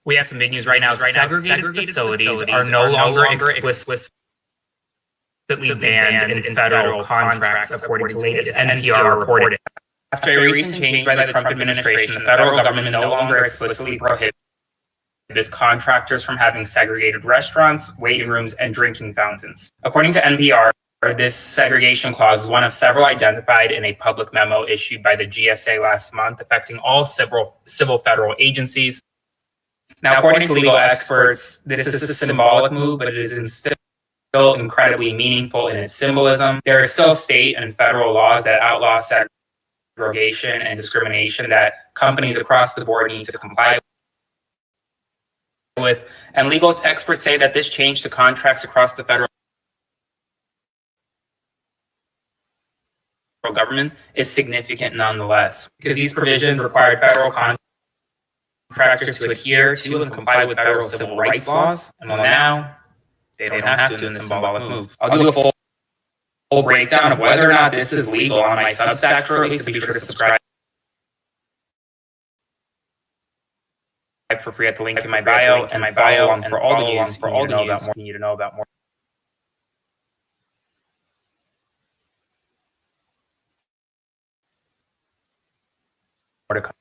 We have some big news right now. Segregated facilities are no longer explicitly banned in federal contracts, according to latest NPR reporting. After a recent change by the Trump administration, the federal government no longer explicitly prohibits contractors from having segregated restaurants, waiting rooms, and drinking fountains. According to NPR, this segregation clause is one of several identified in a public memo issued by the GSA last month, affecting all civil federal agencies. Now, according to legal experts, this is a symbolic move, but it is still incredibly meaningful in its symbolism. There are still state and federal laws that outlaw segregation and discrimination that companies across the board need to comply with. And legal experts say that this change to contracts across the federal government is significant nonetheless, because these provisions required federal contractors to adhere to and comply with federal civil rights laws, and well, now they don't have to in this symbolic move. I'll do a full breakdown of whether or not this is legal on my Substack shortly, so be sure to subscribe for free at the link in my bio, and follow along for all the news you need to know about more. More to come.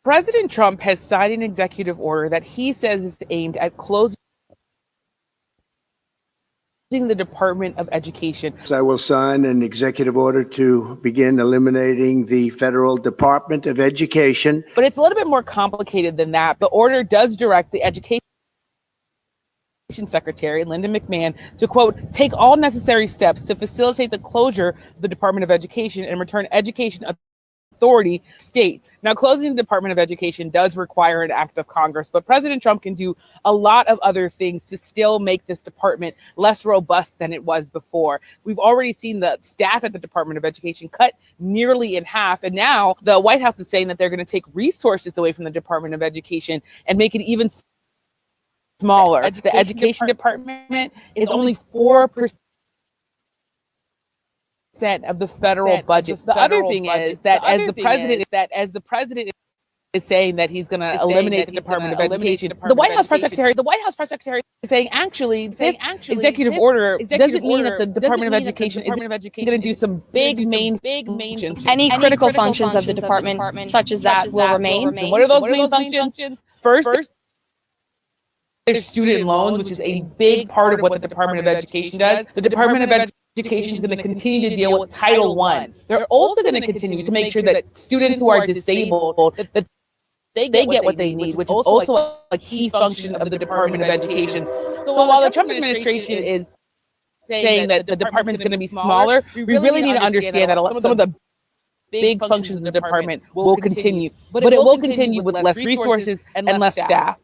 President Trump has signed an executive order that he says is aimed at closing the Department of Education. I will sign an executive order to begin eliminating the Federal Department of Education. But it's a little bit more complicated than that. The order does direct the Education Secretary, Linda McMahon, to, quote, take all necessary steps to facilitate the closure of the Department of Education and return education authority states. Now, closing the Department of Education does require an act of Congress, but President Trump can do a lot of other things to still make this department less robust than it was before. We've already seen the staff at the Department of Education cut nearly in half, and now the White House is saying that they're going to take resources away from the Department of Education and make it even smaller. The Education Department is only 4% of the federal budget. The other thing is that as the president is saying that he's going to eliminate the Department of Education, the White House press secretary is saying actually this executive order doesn't mean that the Department of Education is going to do some big main functions. Any critical functions of the department, such as that, will remain. And what are those main functions? First, there's student loans, which is a big part of what the Department of Education does. The Department of Education is going to continue to deal with Title I. They're also going to continue to make sure that students who are disabled, that they get what they need, which is also a key function of the Department of Education. So while the Trump administration is saying that the department is going to be smaller, we really need to understand that some of the big functions of the department will continue, but it will continue with less resources and less staff.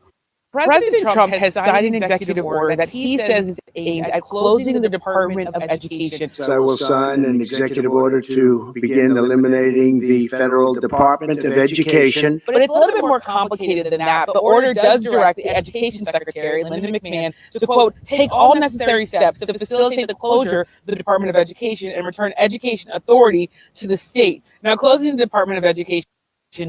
President Trump has signed an executive order that he says is aimed at closing the Department of Education. I will sign an executive order to begin eliminating the Federal Department of Education. But it's a little bit more complicated than that. The order does direct the Education Secretary, Linda McMahon, to, quote, take all necessary steps to facilitate the closure of the Department of Education and return education authority to the states. Now, closing the Department of Education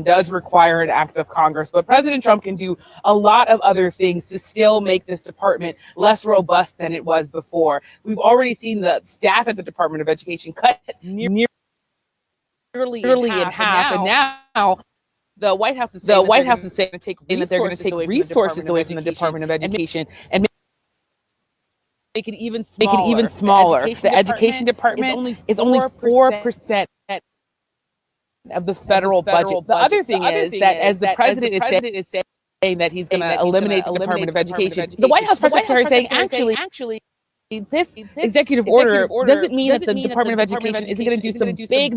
does require an act of Congress, but President Trump can do a lot of other things to still make this department less robust than it was before. We've already seen the staff at the Department of Education cut nearly in half, and now the White House is saying that they're going to take resources away from the Department of Education and make it even smaller. The Education Department is only 4% of the federal budget. The other thing is that as the president is saying that he's going to eliminate the Department of Education, the White House press secretary is saying actually this executive order doesn't mean that the Department of Education isn't going to do some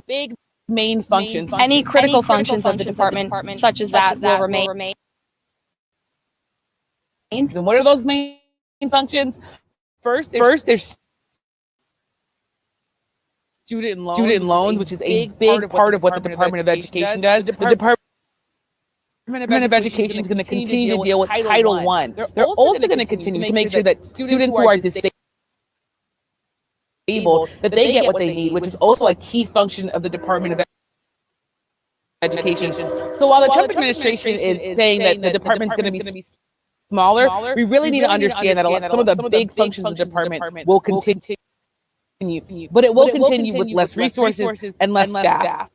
big main functions. Any critical functions of the department, such as that, will remain. And what are those main functions? First, there's student loans, which is a big part of what the Department of Education does. The Department of Education is going to continue to deal with Title I. They're also going to continue to make sure that students who are disabled, that they get what they need, which is also a key function of the Department of Education. So while the Trump administration is saying that the department's going to be smaller, we really need to understand that some of the big functions of the department will continue. But it will continue with less resources and less staff.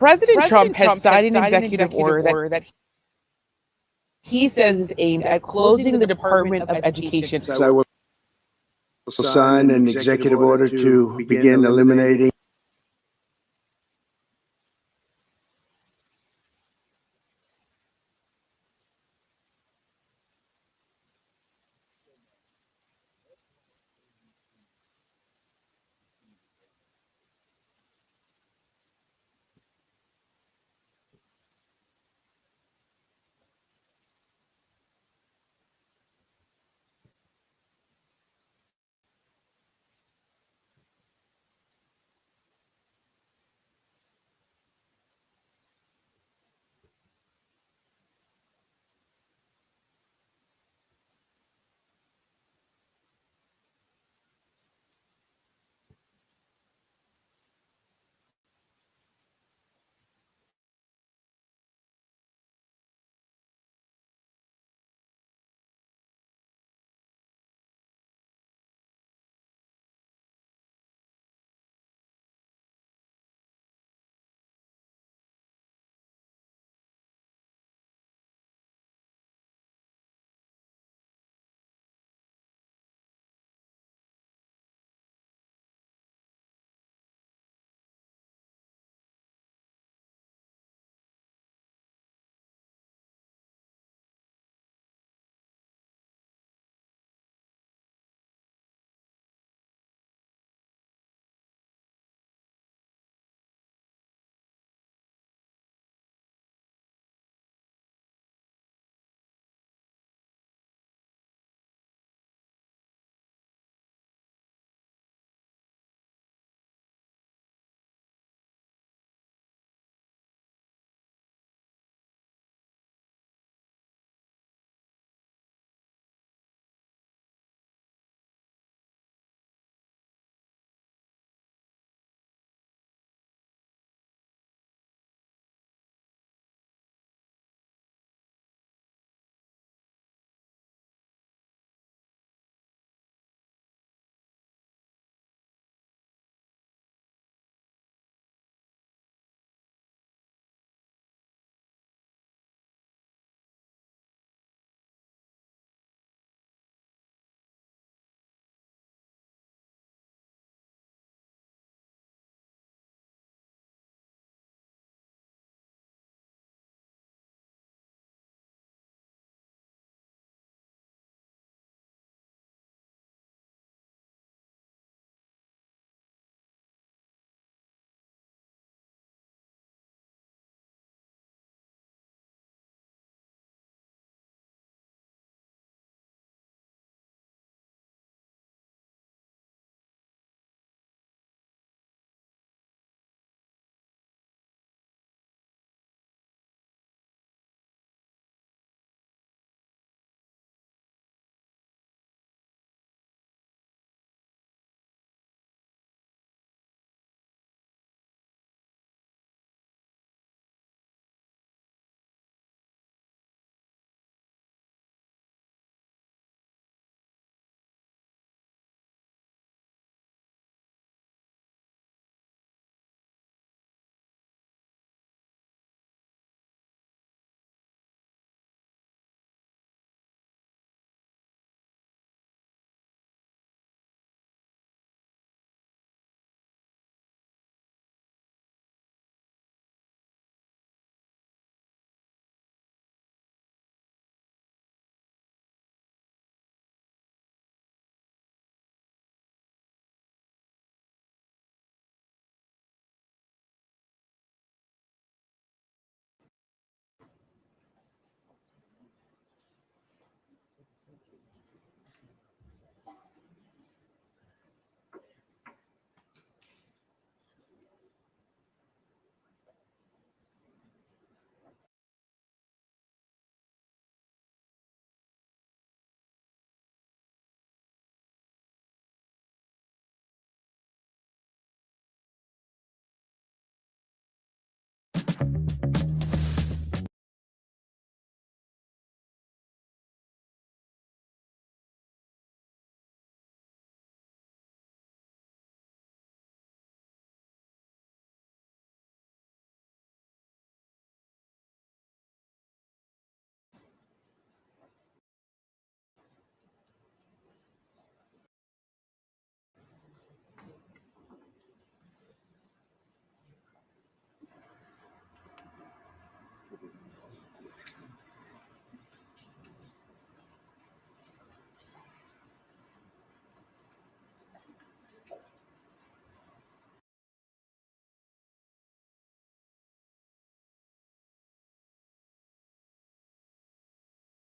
President Trump has signed an executive order that he says is aimed at closing the Department of Education. I will sign an executive order to begin eliminating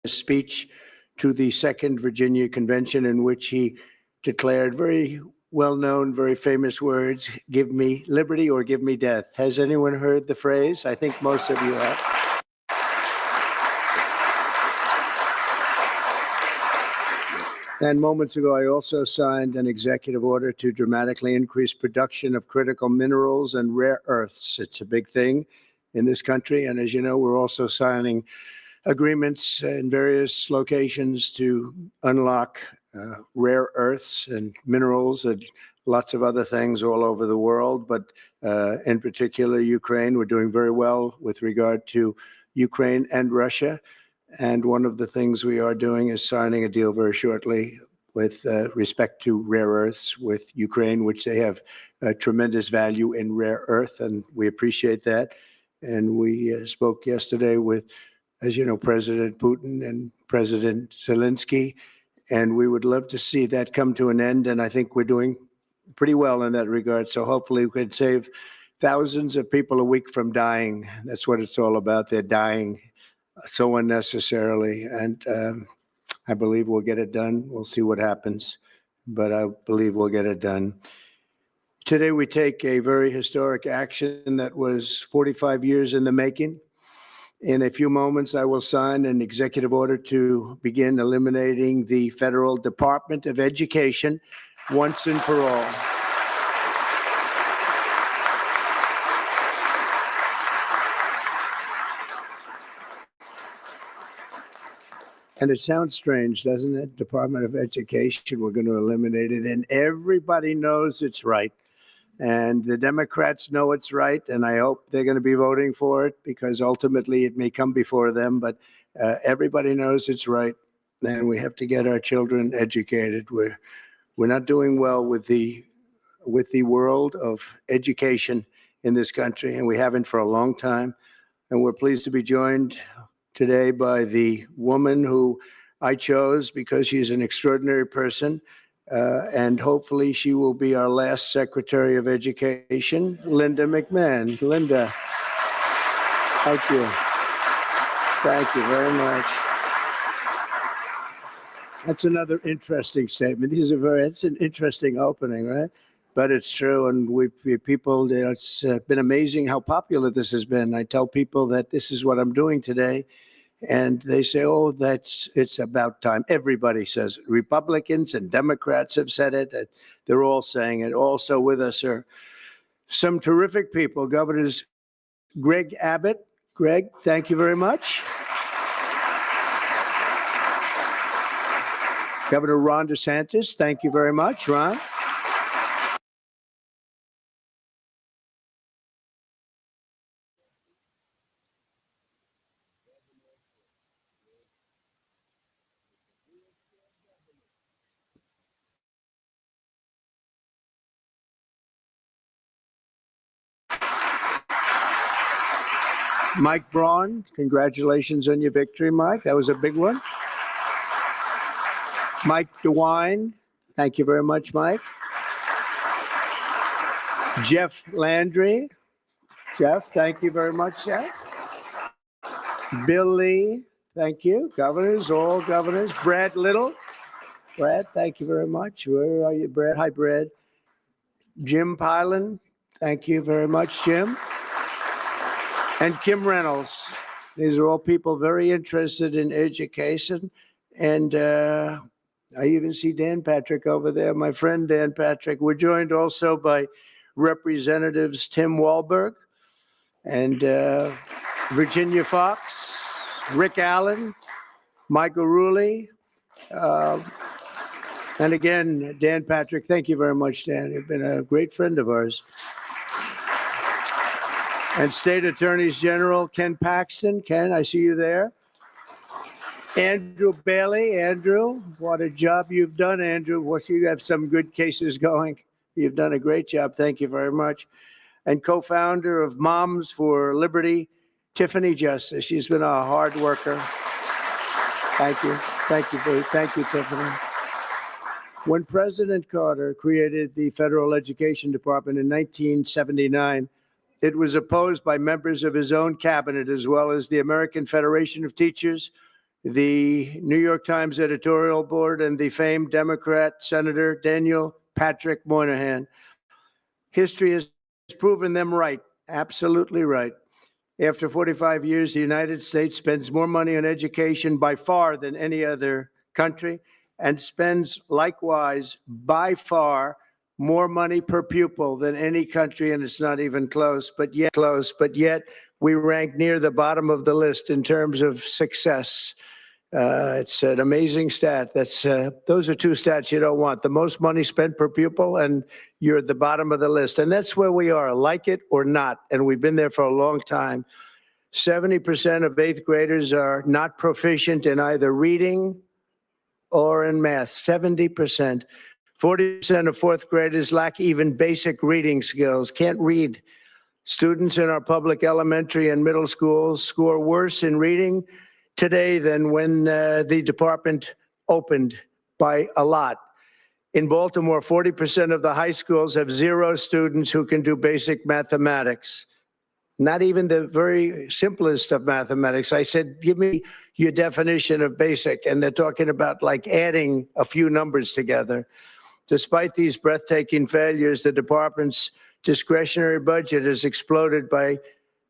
speech to the Second Virginia Convention in which he declared very well-known, very famous words, "Give me liberty or give me death." Has anyone heard the phrase? I think most of you have. And moments ago, I also signed an executive order to dramatically increase production of critical minerals and rare earths. It's a big thing in this country. And as you know, we're also signing agreements in various locations to unlock rare earths and minerals and lots of other things all over the world. But in particular, Ukraine, we're doing very well with regard to Ukraine and Russia. And one of the things we are doing is signing a deal very shortly with respect to rare earths with Ukraine, which they have tremendous value in rare earth, and we appreciate that. And we spoke yesterday with, as you know, President Putin and President Zelensky, and we would love to see that come to an end. And I think we're doing pretty well in that regard. So hopefully we can save thousands of people a week from dying. That's what it's all about. They're dying so unnecessarily. And I believe we'll get it done. We'll see what happens, but I believe we'll get it done. Today, we take a very historic action that was 45 years in the making. In a few moments, I will sign an executive order to begin eliminating the federal Department of Education once and for all. And it sounds strange, doesn't it? Department of Education, we're going to eliminate it. And everybody knows it's right. And the Democrats know it's right. And I hope they're going to be voting for it because ultimately it may come before them. But everybody knows it's right. And we have to get our children educated. We're not doing well with the world of education in this country. And we haven't for a long time. And we're pleased to be joined today by the woman who I chose because she's an extraordinary person, and hopefully she will be our last Secretary of Education, Linda McMahon. Linda, thank you. Thank you very much. That's another interesting statement. It's an interesting opening, right? But it's true, and people, it's been amazing how popular this has been. I tell people that this is what I'm doing today, and they say, oh, it's about time. Everybody says it. Republicans and Democrats have said it. They're all saying it. Also with us are some terrific people. Governors Greg Abbott. Greg, thank you very much. Governor Ron DeSantis, thank you very much, Ron. Mike Braun, congratulations on your victory, Mike. That was a big one. Mike DeWine, thank you very much, Mike. Jeff Landry. Jeff, thank you very much, Jeff. Bill Lee, thank you. Governors, all governors. Brad Little. Brad, thank you very much. Where are you, Brad? Hi, Brad. Jim Pilan, thank you very much, Jim. And Kim Reynolds. These are all people very interested in education. And I even see Dan Patrick over there, my friend Dan Patrick. We're joined also by Representatives Tim Walberg and Virginia Fox, Rick Allen, Michael Rulli, and again, Dan Patrick. Thank you very much, Dan. You've been a great friend of ours. And State Attorneys General Ken Paxton. Ken, I see you there. Andrew Bailey. Andrew, what a job you've done, Andrew. You have some good cases going. You've done a great job. Thank you very much. And co-founder of Moms for Liberty, Tiffany Justice. She's been a hard worker. Thank you. Thank you, Tiffany. When President Carter created the Federal Education Department in 1979, it was opposed by members of his own cabinet, as well as the American Federation of Teachers, the New York Times editorial board, and the famed Democrat Senator Daniel Patrick Moynihan. History has proven them right, absolutely right. After 45 years, the United States spends more money on education by far than any other country, and spends likewise by far more money per pupil than any country, and it's not even close, but yet we rank near the bottom of the list in terms of success. It's an amazing stat. Those are two stats you don't want. The most money spent per pupil, and you're at the bottom of the list. And that's where we are, like it or not. And we've been there for a long time. 70% of eighth graders are not proficient in either reading or in math. 70%. 40% of fourth graders lack even basic reading skills, can't read. Students in our public elementary and middle schools score worse in reading today than when the department opened, by a lot. In Baltimore, 40% of the high schools have 0 students who can do basic mathematics. Not even the very simplest of mathematics. I said, give me your definition of basic. And they're talking about like adding a few numbers together. Despite these breathtaking failures, the department's discretionary budget has exploded by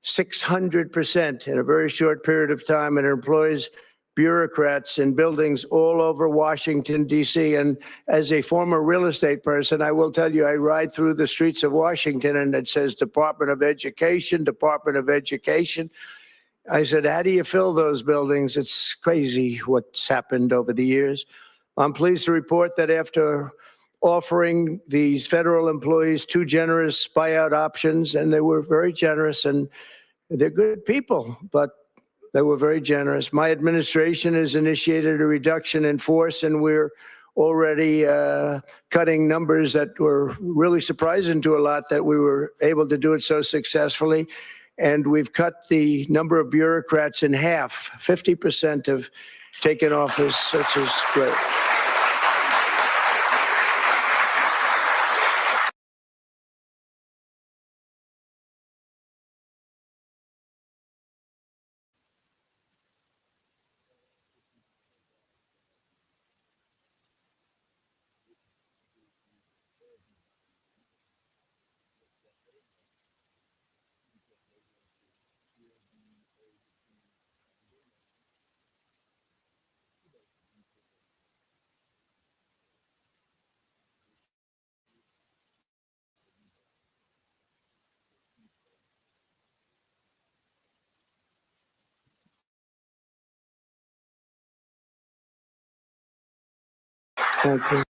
600% in a very short period of time, and it employs bureaucrats in buildings all over Washington, D.C. And as a former real estate person, I will tell you, I ride through the streets of Washington and it says Department of Education, Department of Education. I said, how do you fill those buildings? It's crazy what's happened over the years. I'm pleased to report that after offering these federal employees 2 generous buyout options, and they were very generous, and they're good people, but they were very generous. My administration has initiated a reduction in force, and we're already cutting numbers that were really surprising to a lot, that we were able to do it so successfully. And we've cut the number of bureaucrats in half. 50% have taken office, which is great. Thank you.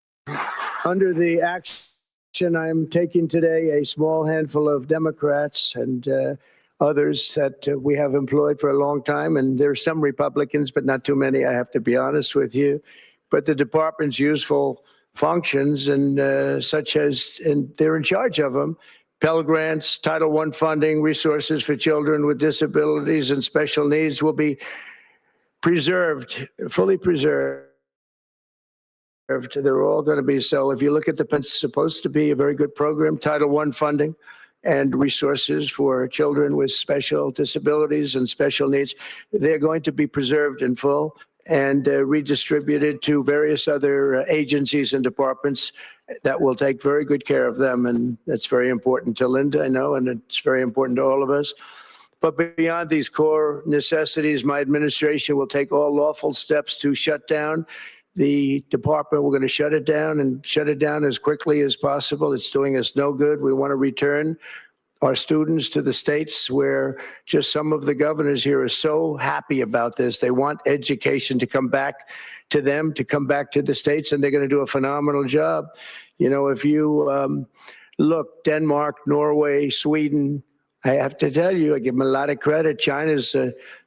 Under the action I'm taking today, a small handful of Democrats and others that we have employed for a long time, and there are some Republicans, but not too many, I have to be honest with you. But the department's useful functions, and such as, and they're in charge of them, Pell Grants, Title I funding, resources for children with disabilities and special needs will be preserved, fully preserved. They're all going to be. So if you look at it's supposed to be a very good program, Title I funding and resources for children with special disabilities and special needs. They're going to be preserved in full and redistributed to various other agencies and departments that will take very good care of them. And that's very important to Linda, I know, and it's very important to all of us. But beyond these core necessities, my administration will take all lawful steps to shut down the department. We're going to shut it down, and shut it down as quickly as possible. It's doing us no good. We want to return our students to the states, where just some of the governors here are so happy about this. They want education to come back to them, to come back to the states, and they're going to do a phenomenal job. You know, if you look, Denmark, Norway, Sweden, I have to tell you, I give them a lot of credit. China's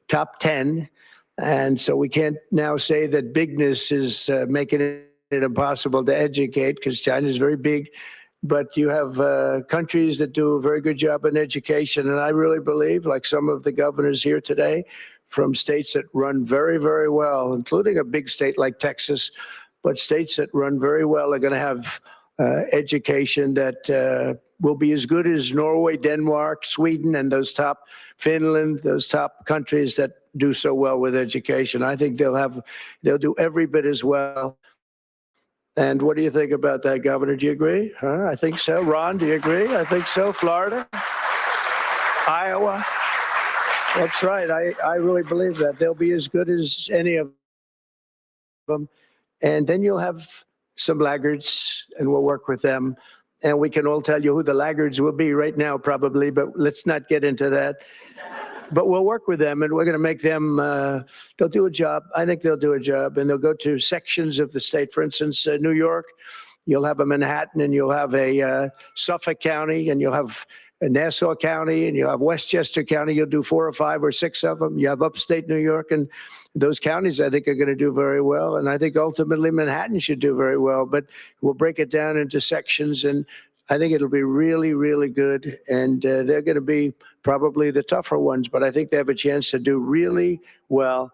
top 10. And so we can't now say that bigness is making it impossible to educate, because China is very big. But you have countries that do a very good job in education. And I really believe, like some of the governors here today, from states that run very, very well, including a big state like Texas, but states that run very well are going to have education that will be as good as Norway, Denmark, Sweden, and those top, Finland, those top countries that do so well with education. I think they'll do every bit as well. And what do you think about that, Governor? Do you agree? Huh? I think so. Ron, do you agree? I think so. Florida? Iowa? That's right. I really believe that. They'll be as good as any of them. And then you'll have some laggards, and we'll work with them. And we can all tell you who the laggards will be right now, probably, but let's not get into that. But we'll work with them, and we're going to make them, they'll do a job. I think they'll do a job, and they'll go to sections of the state. For instance, New York, you'll have a Manhattan, and you'll have a Suffolk County, and you'll have a Nassau County, and you'll have Westchester County. You'll do 4 or 5 or 6 of them. You have upstate New York, and those counties, I think, are going to do very well. And I think ultimately Manhattan should do very well, but we'll break it down into sections, and I think it'll be really, really good. And they're going to be probably the tougher ones, but I think they have a chance to do really well.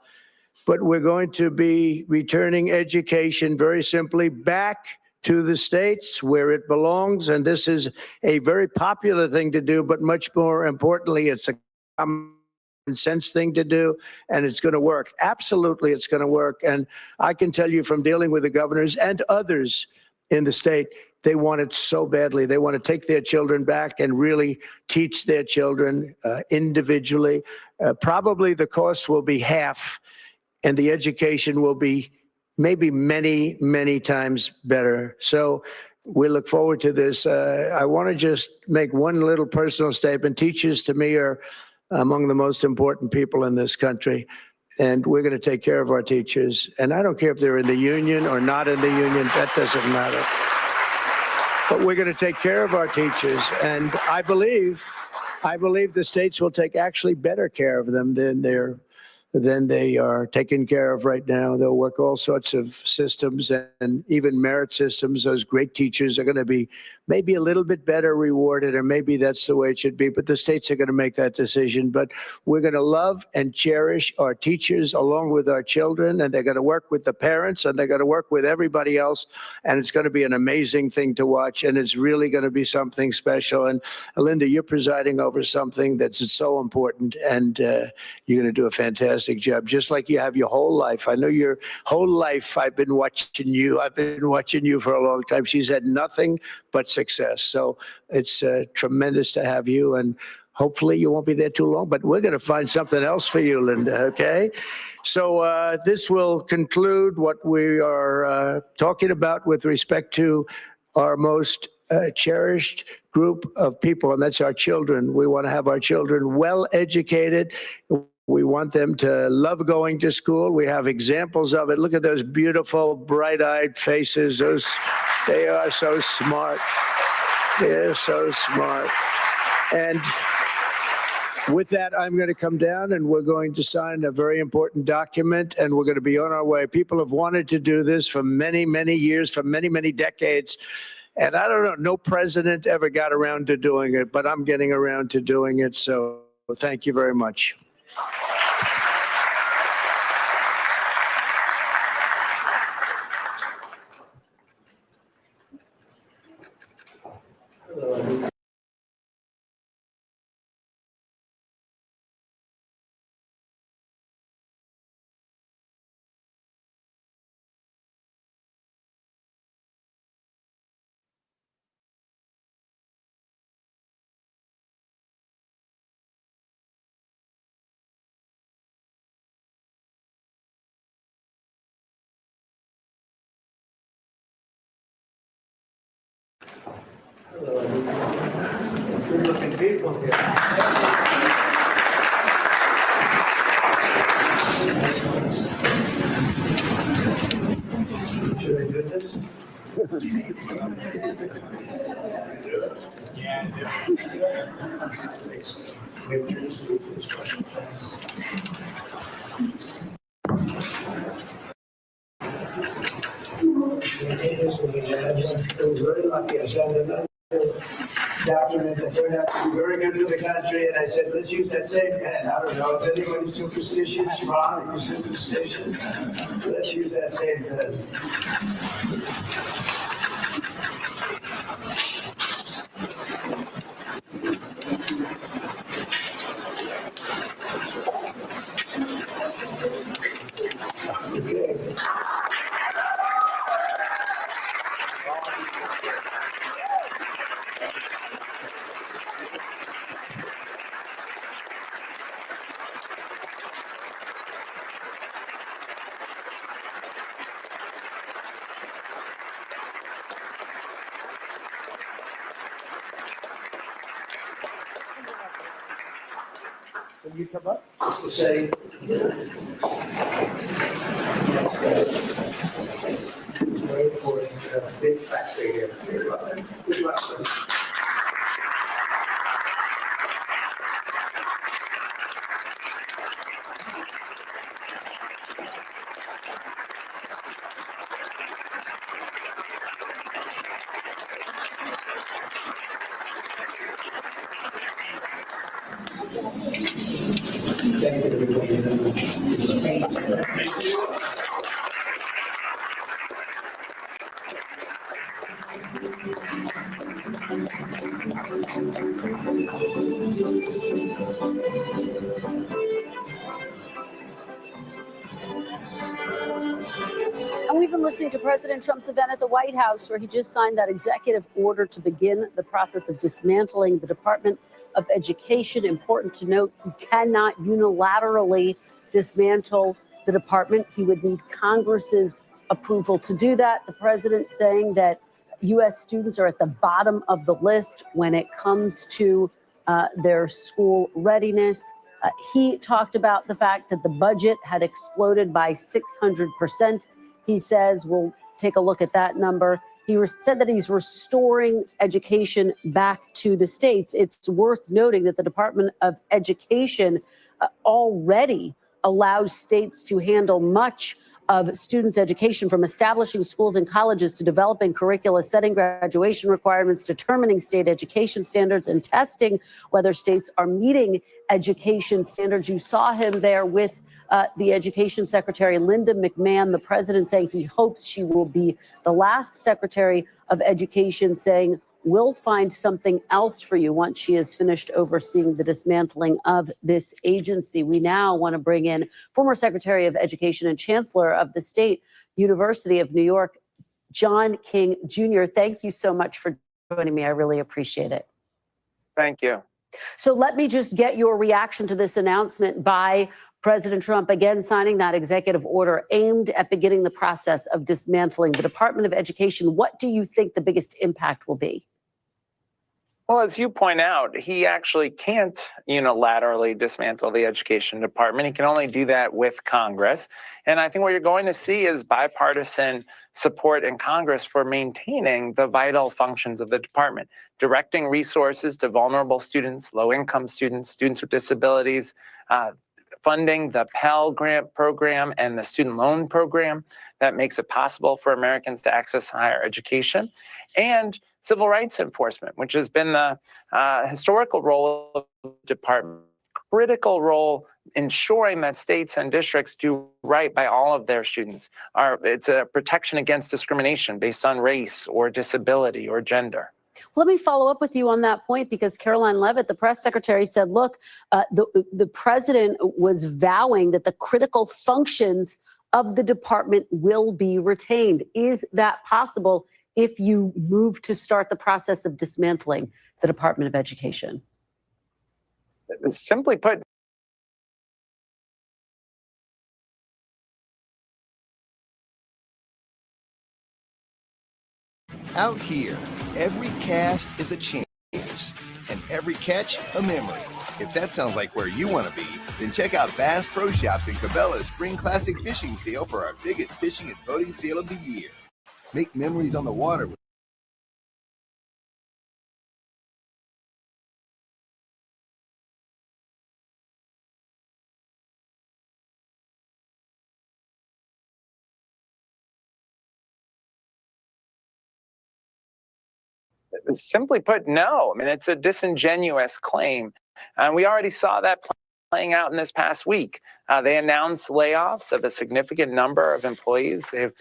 But we're going to be returning education very simply back to the states where it belongs. And this is a very popular thing to do, but much more importantly, it's a common sense thing to do, and it's going to work. Absolutely, it's going to work. And I can tell you from dealing with the governors and others in the state, they want it so badly. They want to take their children back and really teach their children individually. Probably the cost will be half, and the education will be maybe many, many times better. So we look forward to this. I want to just make one little personal statement. Teachers, to me, are among the most important people in this country, and we're going to take care of our teachers. And I don't care if they're in the union or not in the union. That doesn't matter. But we're going to take care of our teachers, and I believe the states will take actually better care of them than they are taken care of right now. They'll work all sorts of systems and even merit systems. Those great teachers are going to be maybe a little bit better rewarded, or maybe that's the way it should be, but the states are going to make that decision. But we're going to love and cherish our teachers along with our children, and they're going to work with the parents, and they're going to work with everybody else, and it's going to be an amazing thing to watch, and it's really going to be something special. And Linda, you're presiding over something that's so important, and you're going to do a fantastic job, just like you have your whole life. I know your whole life I've been watching you. I've been watching you for a long time. She's had nothing but success. So it's tremendous to have you, and hopefully you won't be there too long, but we're going to find something else for you, Linda, okay? So this will conclude what we are talking about with respect to our most cherished group of people, and that's our children. We want to have our children well educated. We want them to love going to school. We have examples of it. Look at those beautiful, bright-eyed faces. They are so smart. They're so smart. And with that, I'm going to come down, and we're going to sign a very important document, and we're going to be on our way. People have wanted to do this for many, many years, for many, many decades. And I don't know, no president ever got around to doing it, but I'm getting around to doing it. So thank you very much. Good-looking people here. Should I do this? It was very lucky. I signed another document that turned out to be very good for the country, and I said, let's use that same pen. I don't know, is anybody superstitious? Ron, are you superstitious? Let's use that same pen. Can you come up just to say? Very important, big factor here. Good luck, sir. And we've been listening to President Trump's event at the White House, where he just signed that executive order to begin the process of dismantling the Department of Education. Important to note, he cannot unilaterally dismantle the department. He would need Congress's approval to do that. The president saying that U.S. students are at the bottom of the list when it comes to their school readiness. He talked about the fact that the budget had exploded by 600%. He says we'll take a look at that number. He said that he's restoring education back to the states. It's worth noting that the Department of Education already allows states to handle much of students' education, from establishing schools and colleges to developing curricula, setting graduation requirements, determining state education standards, and testing whether states are meeting education standards. You saw him there with the Education Secretary, Linda McMahon, the president saying he hopes she will be the last Secretary of Education, saying we'll find something else for you once she has finished overseeing the dismantling of this agency. We now want to bring in former Secretary of Education and Chancellor of the State University of New York, John King Jr. Thank you so much for joining me. I really appreciate it. Thank you. So let me just get your reaction to this announcement by President Trump, again signing that executive order aimed at beginning the process of dismantling the Department of Education. What do you think the biggest impact will be? Well, as you point out, he actually can't unilaterally dismantle the education department. He can only do that with Congress. And I think what you're going to see is bipartisan support in Congress for maintaining the vital functions of the department, directing resources to vulnerable students, low-income students, students with disabilities, funding the Pell Grant program and the student loan program that makes it possible for Americans to access higher education, and civil rights enforcement, which has been the historical role of the department, critical role ensuring that states and districts do right by all of their students. It's a protection against discrimination based on race or disability or gender. Let me follow up with you on that point, because Caroline Leavitt, the press secretary, said, look, the president was vowing that the critical functions of the department will be retained. Is that possible if you move to start the process of dismantling the Department of Education? Simply put, Out here, every cast is a chance, and every catch a memory. If that sounds like where you want to be, then check out Bass Pro Shops in Cabela's Spring Classic Fishing Sale for our biggest fishing and boating sale of the year. Make memories on the water with simply put, no. I mean, it's a disingenuous claim. And we already saw that playing out in this past week. They announced layoffs of a significant number of employees. They've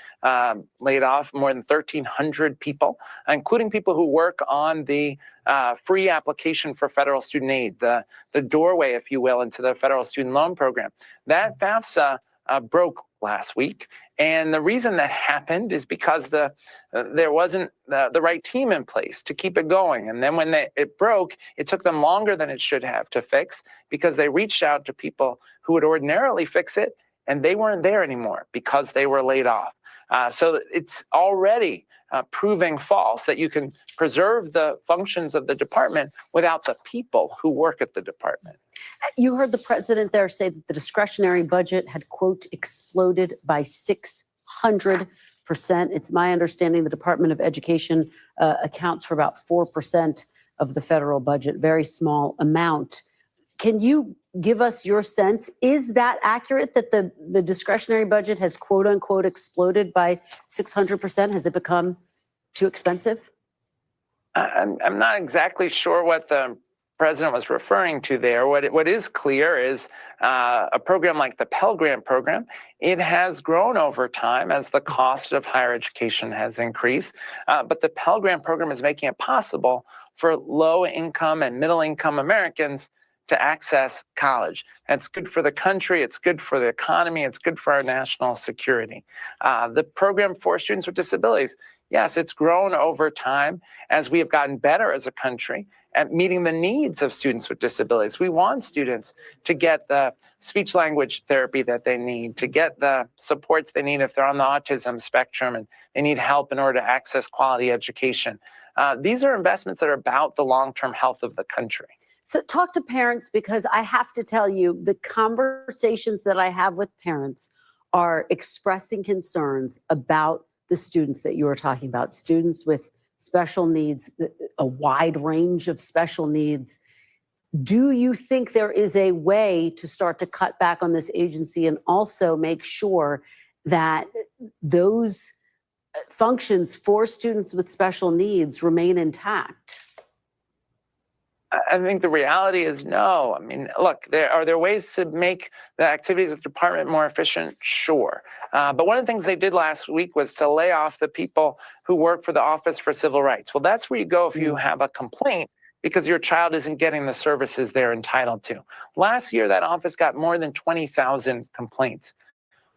laid off more than 1,300 people, including people who work on the free application for federal student aid, the doorway, if you will, into the federal student loan program. That FAFSA broke last week. And the reason that happened is because there wasn't the right team in place to keep it going. And then when it broke, it took them longer than it should have to fix, because they reached out to people who would ordinarily fix it, and they weren't there anymore because they were laid off. So it's already proving false that you can preserve the functions of the department without the people who work at the department. You heard the president there say that the discretionary budget had, quote, exploded by 600%. It's my understanding the Department of Education accounts for about 4% of the federal budget, very small amount. Can you give us your sense? Is that accurate that the discretionary budget has, quote unquote, exploded by 600%? Has it become too expensive? I'm not exactly sure what the president was referring to there. What is clear is a program like the Pell Grant program, it has grown over time as the cost of higher education has increased. But the Pell Grant program is making it possible for low income and middle income Americans to access college. That's good for the country, it's good for the economy, it's good for our national security. The program for students with disabilities, yes, it's grown over time as we have gotten better as a country at meeting the needs of students with disabilities. We want students to get the speech language therapy that they need, to get the supports they need if they're on the autism spectrum and they need help in order to access quality education. These are investments that are about the long-term health of the country. So talk to parents, because I have to tell you, the conversations that I have with parents are expressing concerns about the students that you are talking about, students with special needs, a wide range of special needs. Do you think there is a way to start to cut back on this agency and also make sure that those functions for students with special needs remain intact? I think the reality is no. I mean, look, are there ways to make the activities of the department more efficient? Sure. But one of the things they did last week was to lay off the people who work for the Office for Civil Rights. Well, that's where you go if you have a complaint because your child isn't getting the services they're entitled to. Last year, that office got more than 20,000 complaints.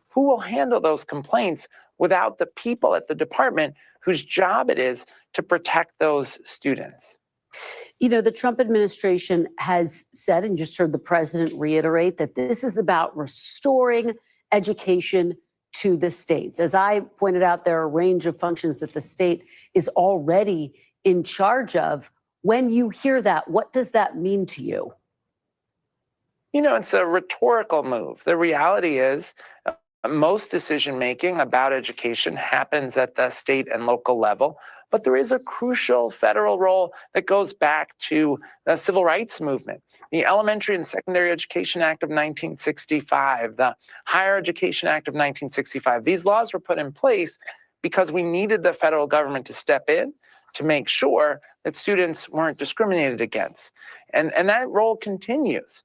Who will handle those complaints without the people at the department whose job it is to protect those students? You know, the Trump administration has said, and just heard the president reiterate, that this is about restoring education to the states. As I pointed out, there are a range of functions that the state is already in charge of. When you hear that, what does that mean to you? You know, it's a rhetorical move. The reality is, most decision making about education happens at the state and local level, but there is a crucial federal role that goes back to the civil rights movement. The Elementary and Secondary Education Act of 1965, the Higher Education Act of 1965. These laws were put in place because we needed the federal government to step in to make sure that students weren't discriminated against. And that role continues.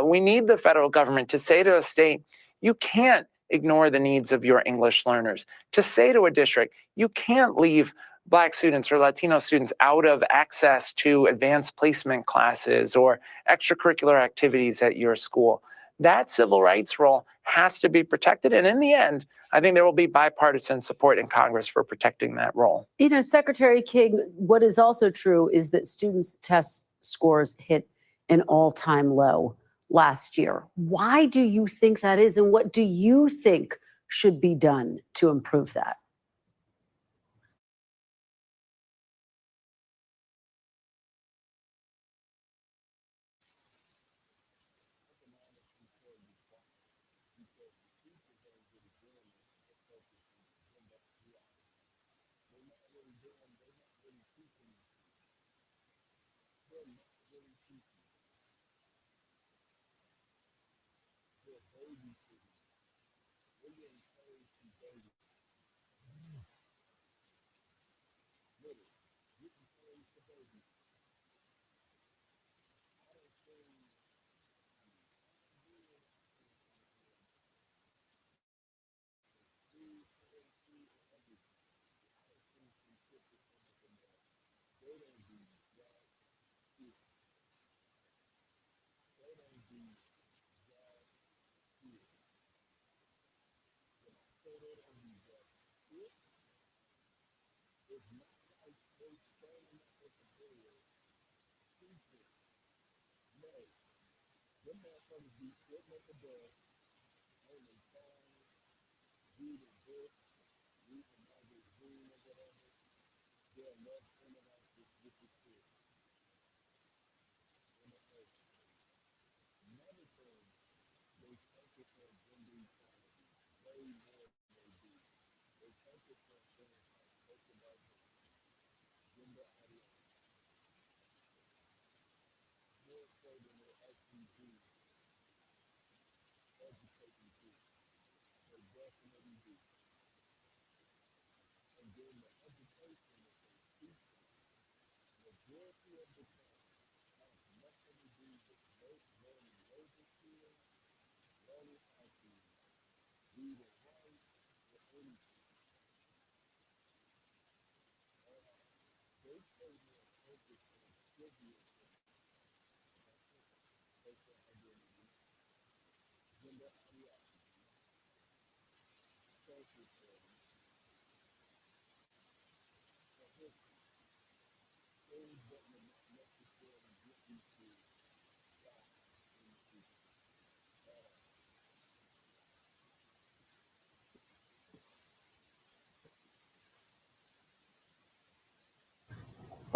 We need the federal government to say to a state, you can't ignore the needs of your English learners. To say to a district, you can't leave Black students or Latino students out of access to advanced placement classes or extracurricular activities at your school. That civil rights role has to be protected. And in the end, I think there will be bipartisan support in Congress for protecting that role. You know, Secretary King, what is also true is that students' test scores hit an all-time low last year. Why do you think that is? And what do you think should be done to improve that?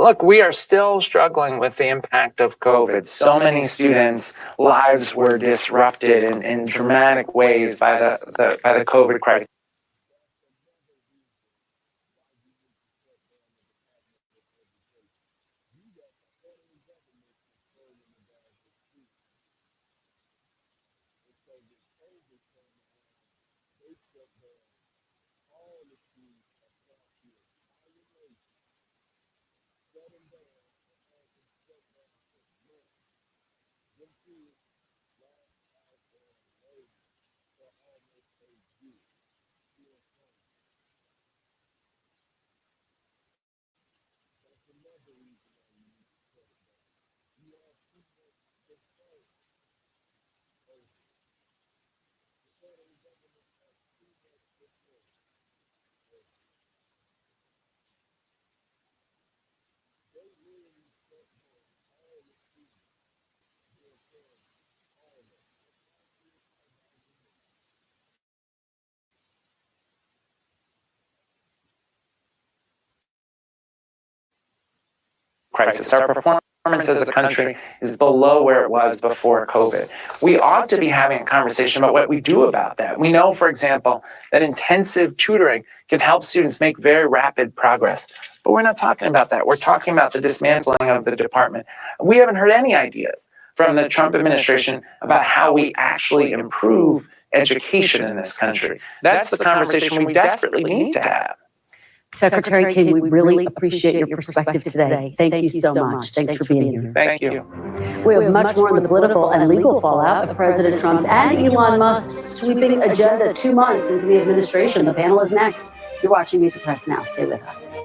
Look, we are still struggling with the impact of COVID. So many students' lives were disrupted in dramatic ways by the COVID crisis. Our performance as a country is below where it was before COVID. We ought to be having a conversation about what we do about that. We know, for example, that intensive tutoring can help students make very rapid progress. But we're not talking about that. We're talking about the dismantling of the department. We haven't heard any ideas from the Trump administration about how we actually improve education in this country. That's the conversation we desperately need to have. Secretary King, we really appreciate your perspective today. Thank you so much. Thanks for being here. Thank you. We have much more on the political and legal fallout of President Trump's and Elon Musk's sweeping agenda 2 months into the administration. The panel is next. You're watching Meet the Press Now. Stay with us.